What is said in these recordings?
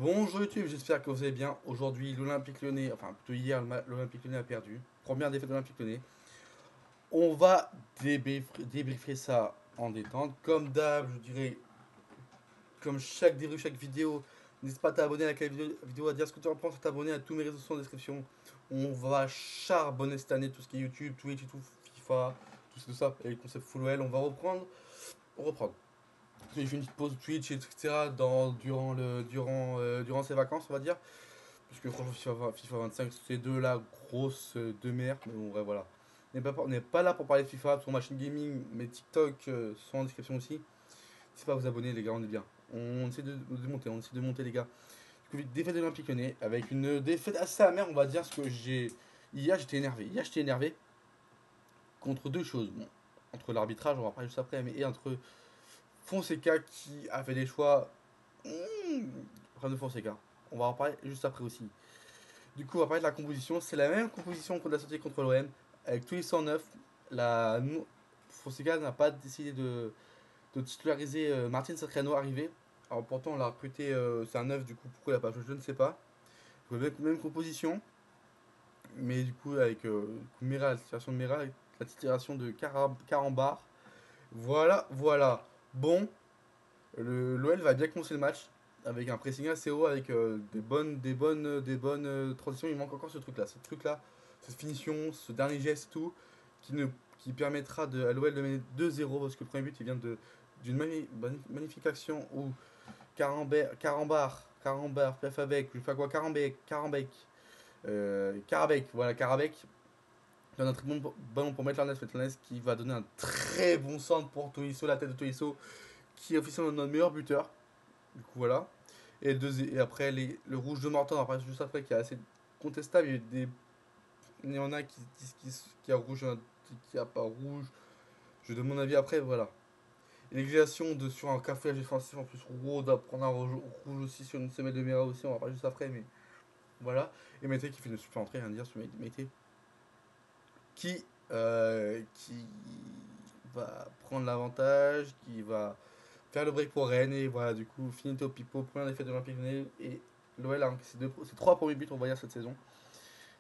Bonjour YouTube, j'espère que vous allez bien. Aujourd'hui, l'Olympique Lyonnais, enfin plutôt hier, l'Olympique Lyonnais a perdu. Première défaite de l'Olympique Lyonnais. On va débriefer ça en détente. Comme d'hab, je dirais, comme chaque débrief, chaque vidéo, n'hésite pas à t'abonner à la vidéo, à dire ce que tu en penses, à t'abonner à tous mes réseaux sociaux en description. On va charbonner cette année tout ce qui est YouTube, Twitch et tout, FIFA, tout ça, et le concept full OL. On va reprendre. J'ai fait une petite pause Twitch, etc. Durant ces vacances, on va dire. Parce que franchement, FIFA 25, c'est deux là, grosses deux merdes. Mais bon, ouais, voilà. On n'est pas là pour parler de FIFA sur machine gaming, mais TikTok sont en description aussi. N'hésitez pas à vous abonner, les gars, on est bien. On essaie de monter, les gars. Du coup, défaite de l'Olympique Lyonnais, avec une défaite assez amère, on va dire, parce que j'ai. Hier, j'étais énervé. Hier, j'étais énervé contre deux choses. Bon, entre l'arbitrage, on va parler juste après, mais et entre Fonseca qui a fait des choix. Enfin, de Fonseca. On va en parler juste après aussi. Du coup, on va parler de la composition. C'est la même composition qu'on a sortie contre l'OM. Avec tous les 109. La... Fonseca n'a pas décidé de titulariser Martin Satriano arrivé. Alors pourtant, on l'a recruté, c'est un 9 du coup. Pourquoi il n'a pas joué, je ne sais pas. Même composition. Mais du coup, avec Mera, la titularisation de Mera, avec la titularisation de Carambar. Voilà, voilà. Bon, l'OL va bien commencer le match avec un pressing assez haut, avec des bonnes transitions. Il manque encore ce truc là, cette finition, ce dernier geste, tout, qui, ne, qui permettra à l'OL de mener 2-0 parce que le premier but il vient d'une magnifique action où Carambar, PF avec, je sais pas quoi, Karabek donne un très bon ballon pour mettre Fetlanes qui va donner un très bon centre pour Tolisso, la tête de Tolisso, qui est officiellement notre meilleur buteur. Du coup, voilà. Et après, le rouge de Morton, après, juste après, qui est assez contestable. Il y en a qui disent qu'il y a rouge, qu'il n'y a pas rouge. Je donne mon avis après, voilà. Et l'exagération sur un café défensif en plus, Roux doit prendre un rouge aussi sur une semaine de Mera aussi, on va parler juste après, mais voilà. Et Mété qui fait une super entrée, rien à dire sur Mété. Qui va prendre l'avantage, qui va faire le break pour Rennes, et voilà, du coup, finito pipo, première défaite de l'Olympique Lyonnais, et l'OL a encaissé ses trois premiers buts, on va dire, cette saison.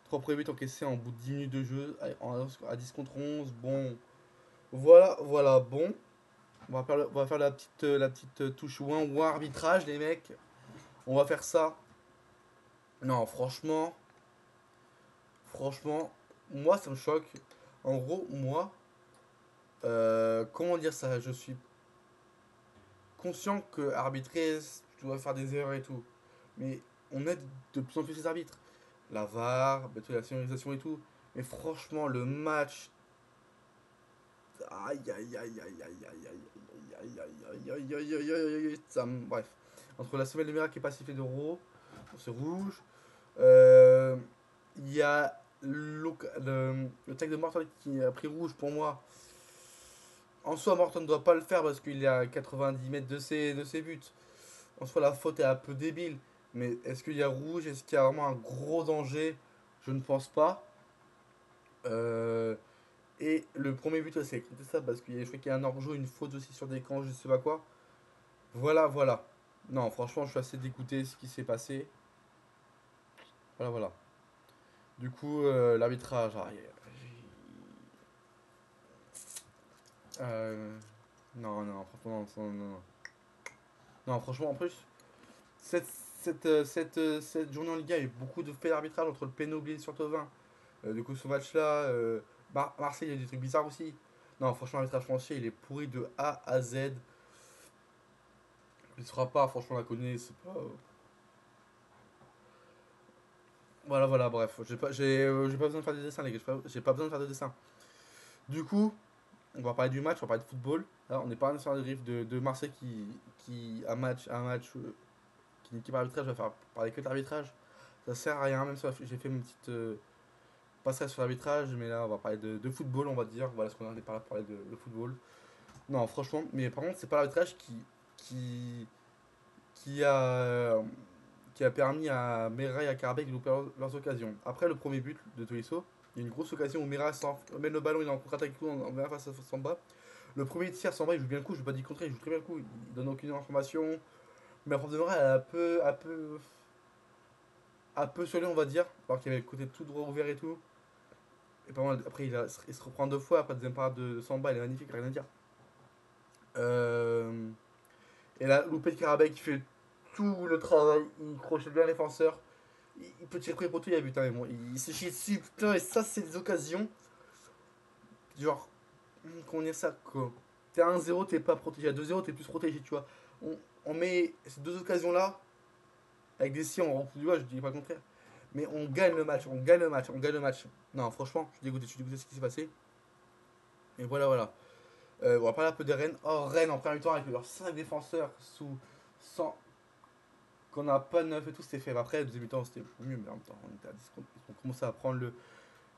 Trois premiers buts encaissés en bout de 10 minutes de jeu, à 10 contre 11. Bon, voilà, bon. On va faire la petite touche ou arbitrage, les mecs. On va faire ça. Non, franchement, moi, ça me choque. En gros, moi, comment dire ça, je suis conscient que arbitrer, tu dois faire des erreurs et tout. Mais on aide de plus en plus les arbitres. La VAR, bientôt la sonorisation et tout. Mais franchement, le match. Aïe aïe aïe aïe aïe aïe aïe aïe aïe aïe aïe aïe aïe aïe aïe. Bref. Entre la semelle de Mera qui est pas sifflée d'euro, c'est rouge. Il y a le tag de Morton qui a pris rouge pour moi. En soi, Morton ne doit pas le faire parce qu'il est à 90 mètres de ses buts. En soi, la faute est un peu débile. Mais est-ce qu'il y a rouge? Est-ce qu'il y a vraiment un gros danger? Je ne pense pas. Euh, et le premier but, c'est écrit ça parce je crois qu'il y a un hors-jeu, une faute aussi sur des camps, je sais pas quoi. Voilà, voilà. Non, franchement, je suis assez dégoûté de ce qui s'est passé. Voilà, voilà. Du coup, l'arbitrage. Euh, non, non, franchement, non, non, non. Non, franchement, en plus, cette, cette journée en Liga, il y a eu beaucoup de faits d'arbitrage entre le péno sur Tovin. Du coup, ce match-là, Marseille, il y a des trucs bizarres aussi. Non, franchement, l'arbitrage français, il est pourri de A à Z. Il sera pas, franchement, la connaît, c'est pas. Voilà, voilà, bref. J'ai pas besoin de faire des dessins, les gars. J'ai pas besoin de faire de dessins. Du coup, on va parler du match, on va parler de football. Là, on n'est pas sur le riff de Marseille qui un match qui n'est pas arbitrage, va faire parler que de l'arbitrage. Ça sert à rien, même si j'ai fait une petite passerelle sur l'arbitrage, mais là, on va parler de football, on va dire. Voilà ce qu'on a parlé pour parler de football. Non, franchement, mais par contre, c'est pas l'arbitrage qui, qui a, qui a permis à Mera et à Karabek de louper leurs occasions. Après le premier but de Tolisso, il y a une grosse occasion où Mera mène le ballon, il est en contre-attaque en vient face à Samba. Le premier tir, Samba il joue bien le coup, je ne vais pas dire le contraire, il joue très bien le coup, il donne aucune information. Mais la prof de morale, elle a un peu sur lui, on va dire. Alors qu'il avait le côté tout droit ouvert et tout. Et par contre, après, il se reprend deux fois. Après, deuxième parade de Samba, elle est magnifique, rien à dire. Euh, et là, loupé de Karabakh qui fait tout le travail. Il crochette bien les défenseurs. Il peut tirer pour tout, il a but. Hein, mais bon, il se chie dessus. Putain, et ça, c'est des occasions. Genre, qu'on est ça, quoi. T'es à 1-0, t'es pas protégé. À 2-0, t'es plus protégé, tu vois. On met ces deux occasions-là. Avec des si, on repousse du doigt, je dis pas le contraire. Mais on gagne le match, on gagne le match, on gagne le match. Non, franchement, je suis dégoûté de ce qui s'est passé. Et voilà, voilà. On va parler un peu des Rennes. Oh, Rennes en première mi-temps avec leurs 5 défenseurs sous 100. Qu'on n'a pas de 9 et tout, c'était fait. Après, deuxième mi-temps, c'était mieux, mais en même temps, on était à 10 contre. Ils ont commencé à prendre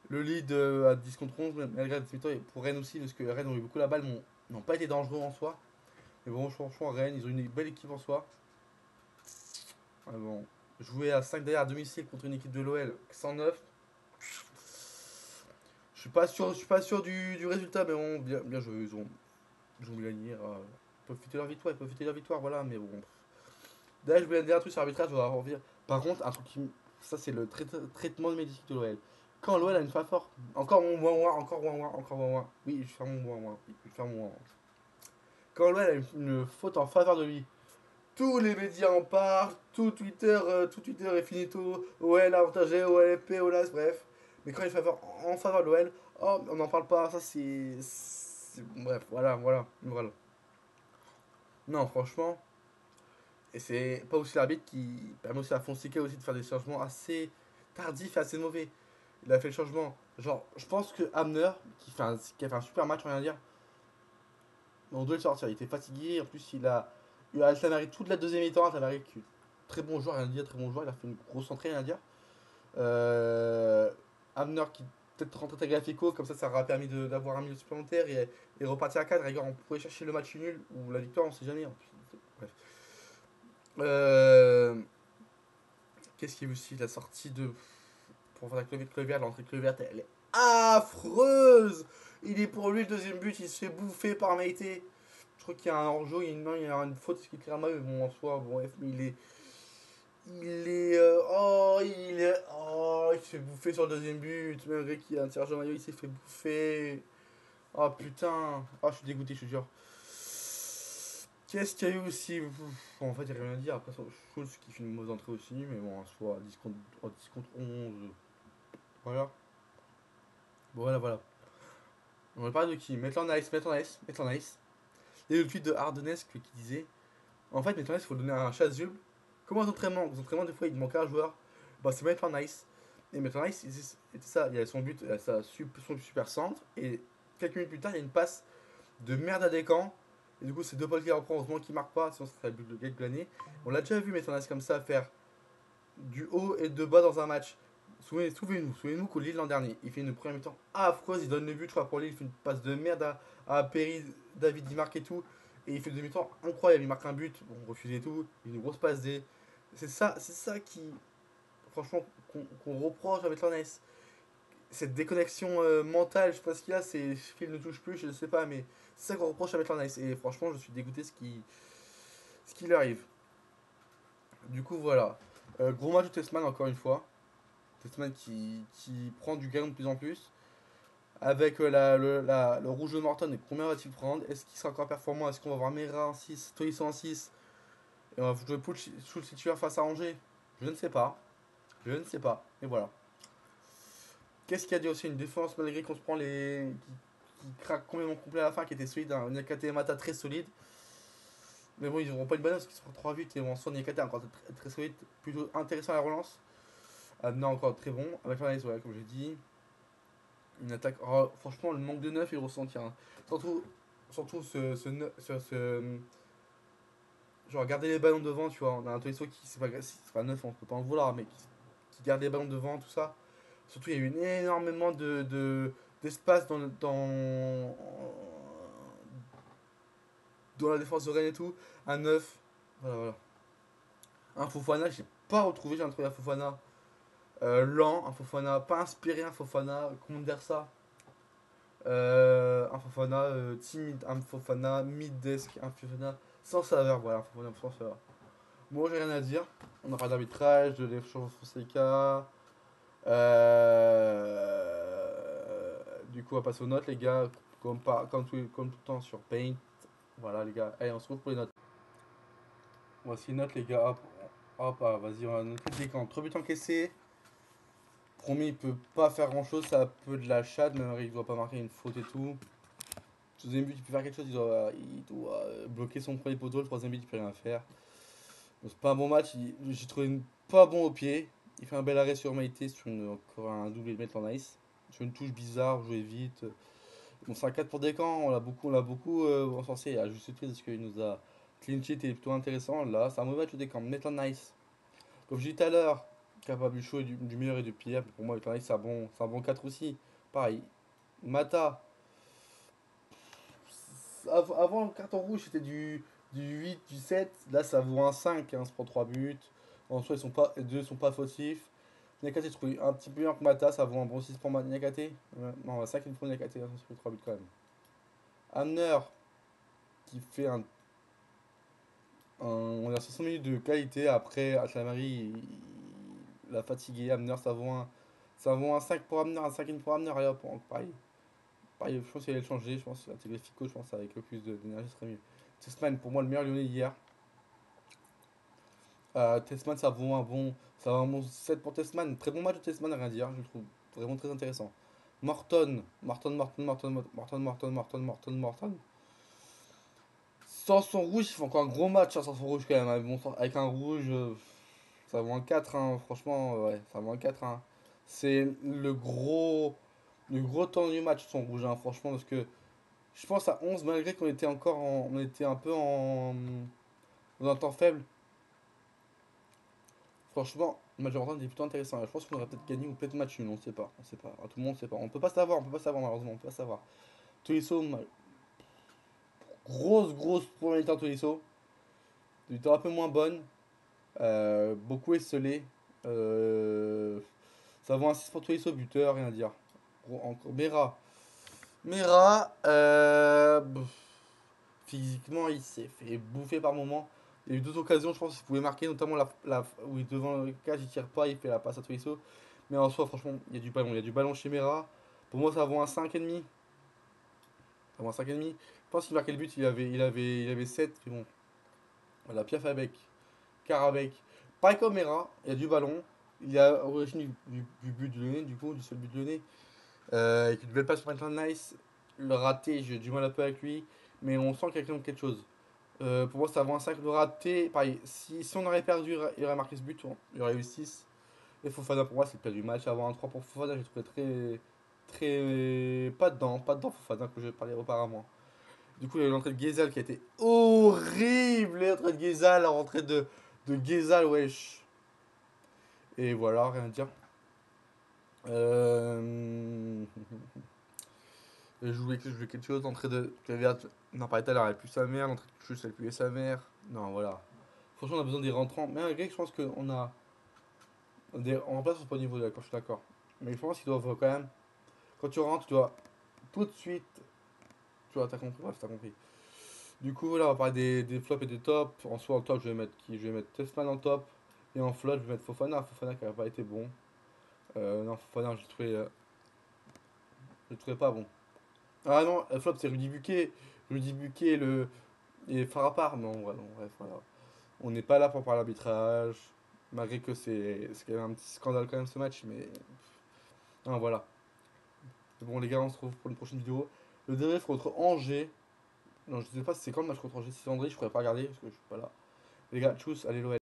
le lead à 10 contre 11, malgré la deuxième mi-temps. Et pour Rennes aussi, parce que Rennes ont eu beaucoup la balle, mais n'ont pas été dangereux en soi. Mais bon, franchement, Rennes, ils ont une belle équipe en soi. Bon, jouer à 5 derrière à domicile contre une équipe de l'OL 109. Je suis pas sûr du résultat, mais bon, bien joué, ils ont gagné. Ils peuvent fêter leur victoire, voilà, mais bon. D'ailleurs, je voulais dire un truc sur l'arbitrage, on va en revenir. Par contre, un truc qui. Ça, c'est le traitement de médiatique de l'OL. Quand l'OL a une fin forte, encore mon moins, encore moins, encore moins. Oui, je vais faire mon moins, oui, je vais faire mon moins. Quand l'OL a une faute en faveur de lui, tous les médias en parlent, tout Twitter est finito, OL avantagé, OLP, OLAS, bref. Mais quand il est en faveur de l'OL, oh, on n'en parle pas, ça bref, voilà. Non, franchement, et c'est pas aussi l'arbitre qui permet aussi à Fonseca aussi de faire des changements assez tardifs et assez mauvais. Il a fait le changement, genre, je pense que Hamner, qui a fait un super match, on va dire, on doit le sortir, il était fatigué, en plus il a Altamari toute la deuxième mi-temps, Altamari qui très bon joueur, rien à dire, très bon joueur, il a fait une grosse entrée, rien à dire. Euh, Hamner qui peut-être rentrer Tagliafico, comme ça aura permis d'avoir un milieu supplémentaire et repartir à 4. Rigueur, on pouvait chercher le match nul ou la victoire, on sait jamais. Bref. Euh, Qu'est-ce qu'il y a eu aussi la sortie de. Pour faire la Clevert, l'entrée de Clevert, elle est affreuse. Il est pour lui le deuxième but, il se fait bouffer par Maïté. Je crois qu'il y a un hors-jeu, il y a une faute qui clairement, mais bon, en soi, bon, bref, mais il est. Oh, il se fait bouffer sur le deuxième but. Malgré qu'il y a un Sergio Mayo, il s'est fait bouffer. Oh putain. Oh, je suis dégoûté, je te jure. Qu'est-ce qu'il y a eu aussi? En fait, il n'y a rien à dire. Après, Schultz qui fait une mauvaise entrée aussi. Mais bon, soit 10 contre 11. Voilà. Bon, voilà. On va parler de qui? Maitland Nice. Il y a eu le tweet de Ardenesque qui disait en fait, Maitland Nice, il faut donner un chasuble. Comme aux entraînements. Aux entraînements, des fois, il manque un joueur. Bah, c'est Maitland Nice. Et Maitland Nice, c'était ça. Il y a son but, son super centre. Et quelques minutes plus tard, il y a une passe de merde à Descamps. Et du coup, c'est De Paul qui reprend. Heureusement qu'il marque pas, sinon ce serait le but de Gaël Glané. On l'a déjà vu Maitland Nice comme ça faire du haut et de bas dans un match. Souvenez-nous qu'au Lille l'an dernier, il fait une première mi-temps affreuse, il donne le but, je crois, pour Lille, il fait une passe de merde à Perry, David, il marque et tout. Et il fait une demi-temps incroyable, il marque un but, bon, refusé et tout, une grosse passe D. C'est ça qui, franchement, qu'on reproche avec Nice. Cette déconnexion mentale, je sais pas ce qu'il y a, c'est Phil ne touche plus, je ne sais pas, mais c'est ça qu'on reproche à Nice. Et franchement, je suis dégoûté ce qui lui arrive. Du coup, voilà. Gros match de Testman, encore une fois. Testman qui prend du galon de plus en plus. Avec le rouge de Morton, et combien va-t-il prendre? Est-ce qu'il sera encore performant? Est-ce qu'on va voir Mera en 6, Tolisso en 6? Et on va jouer Schultz titulaire face à Angers? Je ne sais pas. Je ne sais pas. Et voilà. Qu'est-ce qu'il y a dit aussi? Une défense, malgré qu'on se prend qui craque complètement complet à la fin, qui était solide. Un Niakate et Mata très solide. Mais bon, ils n'auront pas une bonne parce qu'ils se font 3 vite. Et bon, en soi, Niakate encore très solide. Plutôt intéressant à la relance. Non, encore très bon. Avec l'analyse, voilà, comme j'ai dit. Une attaque. Oh, franchement, le manque de neuf, il ressentir. Hein. Surtout genre, garder les ballons devant, tu vois. On a un Tolisso qui, c'est pas neuf, on peut pas en vouloir, mais qui garde les ballons devant, tout ça. Surtout, il y a eu énormément d'espace dans la défense de Rennes et tout. Un neuf. Voilà. Un Fofana, j'ai pas retrouvé, j'ai trouvé un Fofana lent, un Fofana pas inspiré, un Fofana, comment dire ça? Un Fofana timide, un Fofana mid-desk, un Fofana sans saveur, voilà, un Fofana sans saveur. Bon, j'ai rien à dire. On aura d'arbitrage, de l'échange Fonseca. Du coup, on va passer aux notes, les gars. Comme tout le temps sur Paint. Voilà, les gars. Allez, on se retrouve pour les notes. Voici les notes, les gars. Hop, hop, vas-y, on va noter le décan. 3 buts encaissés. Promis, il peut pas faire grand chose. Ça a peu de la chatte, même il doit pas marquer une faute et tout. Deuxième but, il peut faire quelque chose. Il doit bloquer son premier poteau. Le troisième but, il peut rien faire. Donc, c'est pas un bon match. J'ai trouvé pas bon au pied. Il fait un bel arrêt sur Maïté sur encore un double de en ice. Sur une touche bizarre, jouer vite. Bon, c'est un 4 pour Descamps. On l'a beaucoup encensé à juste titre parce qu'il nous a clean sheet et plutôt intéressant. Là, c'est un mauvais match de Descamps. Maitland Nice. Comme je disais tout à l'heure, capable du chaud et du meilleur et du pire. Pour moi, Maitland Nice, c'est un bon 4 aussi. Pareil. Mata. Avant le carton rouge, c'était du 8, du 7. Là, ça vaut un 5. Hein, se prend 3 buts. En soi, les deux sont pas fautifs. Niakate, je trouve un petit peu meilleur que Mata. Ça vaut un bon 6 pour Niakate. Non, 5 il me faut Niakate. Hein, ça fait 3 buts quand même. Hamner, qui fait on a 60 minutes de qualité. Après, Atlamari, il a fatigué. Hamner, ça vaut un 5 pour Hamner. Un 5 pour Hamner. Allez hop, pareil. Pareil, je pense qu'il allait le changer. Je pense qu'il a intégré Fico. Je pense avec le plus d'énergie, ce serait mieux. Testman, pour moi, le meilleur lyonnais hier. Testman, ça vaut un bon 7 pour Testman. Très bon match de Testman, rien à dire. Je le trouve vraiment très intéressant. Morton, Morton, Morton, Morton, Morton, Morton, Morton, Morton, Morton. Sans son rouge, il fait encore un gros match hein, sans son rouge quand même. Avec un rouge, ça vaut un 4 hein, franchement, ouais, ça vaut un 4 hein. C'est le gros temps du match, son rouge, hein, franchement, parce que je pense à 11 malgré qu'on était on était un peu dans un temps faible. Franchement, le match de Mortal était plutôt intéressant. Je pense qu'on aurait peut-être gagné ou peut-être match nul, on ne sait pas. On sait pas. Tout le monde ne sait pas. On peut pas savoir malheureusement, on peut pas savoir. Tolisso, grosse première mi-temps Tolisso. Du temps un peu moins bonne. Beaucoup esselé. Euh, Ça vaut un 6 pour Tolisso, buteur, rien à dire. Encore Mera, physiquement, il s'est fait bouffer par moment. Il y a eu deux occasions, je pense qu'il pouvait marquer, notamment où il est devant le cage, il tire pas, il fait la passe à Tolisso. Mais en soi, franchement, il y a du ballon. Il y a du ballon chez Mera. Pour moi, ça vaut un 5,5. Ça vaut un 5,5. Je pense qu'il marquait le but, il avait 7. Mais bon, voilà, Piaf avec, Karabek. Pareil comme Mera, il y a du ballon. Il y a origine du but de Lyonnais, du coup, du seul but de Lyonnais. Avec une belle passe pour Maitland Nice. Le raté, j'ai du mal un peu avec lui. Mais on sent qu'il y a quand même quelque chose. Pour moi, ça vaut un 5 de raté. Pareil, si on aurait perdu, il aurait marqué ce but. Il y aurait eu 6. Et Fofana, pour moi, c'est le pire du match. Avoir un 3 pour Fofana, j'ai trouvé très. Très. Pas dedans Fofana, que je parlais auparavant. Du coup, il y a eu l'entrée de Gezal qui a été horrible. L'entrée de Gezal, la rentrée de Gezal, wesh. Et voilà, rien à dire. Euh... Je voulais quelque chose. L'entrée de. Non, pas tout à l'heure, elle pue sa mère. L'entrée de Chus, elle pue sa mère. Non, voilà. Franchement, on a besoin des rentrants. Mais malgré que je pense qu'on a. On remplace au pas au niveau de d'accord, je suis d'accord. Mais je pense qu'ils doivent quand même. Quand tu rentres, tu dois tout de suite. Tu vois, t'as compris? Bref, t'as compris. Du coup, là, on va parler des flops et des tops. En soi, en top, je vais mettre qui? Je vais mettre Testman en top. Et en flop, je vais mettre Fofana. Fofana qui n'a pas été bon. Non, Fofana, je le trouvais pas bon. Ah non, le flop, c'est Rudy Buquet. Rudy Buquet, et Farapar. Non, voilà, non, bref, voilà. On n'est pas là pour parler d'arbitrage. Malgré que c'est quand même un petit scandale quand même ce match. Mais. Non, voilà. Bon, les gars, on se retrouve pour une prochaine vidéo. Le DRF contre Angers. Non, je sais pas si c'est quand le match contre Angers. Si c'est André, je pourrais pas regarder parce que je suis pas là. Les gars, tchuss, allez l'OL.